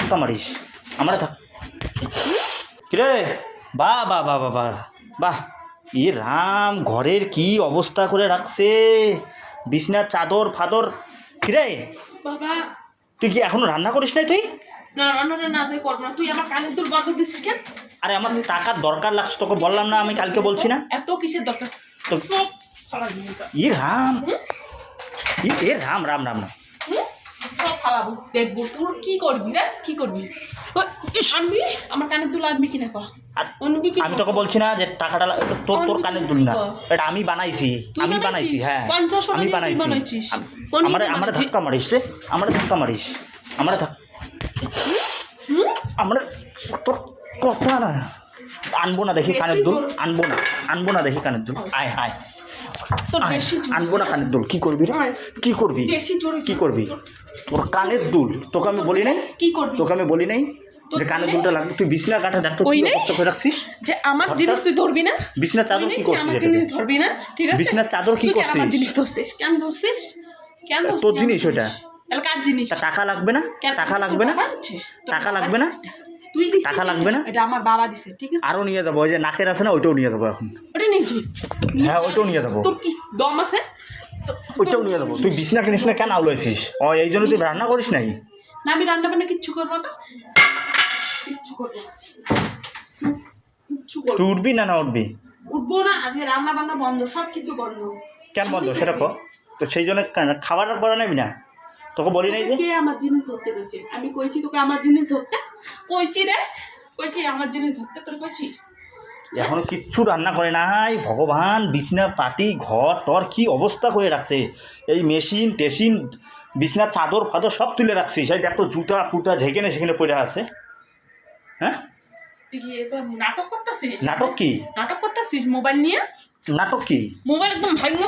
ধাক্কা মারিস আমার কিরে বাহ বাহ বাহ বাহ বাহ বাহ ই রাম ঘরের কি অবস্থা করে রাখছে বিছনার চাদর ফাদর কিরে বাবা তুই কি এখনো রান্না করিস নাই তুই না রান্নাটা না তুই করব না তুই আমার কানের দুল বন্ধ দিছিস কেন আরে আমার টাকার দরকার লাগছে তোকে বললাম না আমি কালকে বলছি না এত কিসের দরকার তো সব ফালা দিবি ই রাম এ রাম রাম রাম রাম সব ফালাবো দেখবো তোর কি করবি রে কি করবি আনবি আমার কানের দুল আনবি কিনা কর আমি তোকে বলছি না যে টাকাটা তোর তোর কানের দুল না এটা আমি বানাইছি হ্যাঁ আমি বানাইছি আমার ধাক্কা মারিস রে আমার ধাক্কা মারিস আমরা তোর কথা না আনবো না দেখি কানের দুল আনবো না দেখি কানের দুল আয় আয় আনবো না কানের দুল কি করবি রে কি করবি তোর কানের দুল তোকে আমি বলি নাই যে কানের দুলটা লাগবে তুই বিছনা কাঠা দেখ তো কি অবস্থা করে রাখছিস যে আমার জিনিস তুই ধরবি না বিছনা চাদর কি করছিস আমার জিনিস ধরবি না ঠিক আছে বিছনা চাদর কি করছিস আমার জিনিস ধরছিস কেন ধরছিস তোর জিনিস ওটা এর কার জিনিস টাকা লাগবে না তুই দিছিস টাকা লাগবে না এটা আমার বাবা দিছে ঠিক আছে আরো নিয়ে যাবো ওই যে নাকের আছে না ওইটাও নিয়ে যাবো এখন ওটা নিয়েছি হ্যাঁ ওইটাও নিয়ে যাবো তোর কি দম আছে ওইটাও নিয়ে যাবো তুই বিছনা কিনিস না কেন আউলাইছিস ও এই জন্য তুই রান্না করিস নাই না আমি রান্না বান্না কিচ্ছু করবো না তুই উঠবি না উঠবি উঠবো না আজকে রান্না বান্না বন্ধ সব কিছু বন্ধ কেন বন্ধ সেটা কো তো সেই জন্য খাবার পড়া নেবি না তোকে বলি নাই যে কে আমার জিনিস ধরতে গেছে আমি কইছি তোকে আমার জিনিস ধরতে কইছি আমার জিনিস ধরতে তোর কইছি এখনো কিচ্ছু রান্না করে নাই ভগবান বিছনা পাটি ঘর টর কি অবস্থা করে রাখছে এই মেশিন টেশিন বিছনার চাদর ফাদর সব তুলে রাখছিস সেই দেখো জুতা ফুটা যেখানে সেখানে পড়ে আছে হ্যাঁ তুই কি নাটক করতেছিস নাটক কি নাটক করতেছিস মোবাইল নিয়ে নাটক কি মোবাইল একদম ভাঙা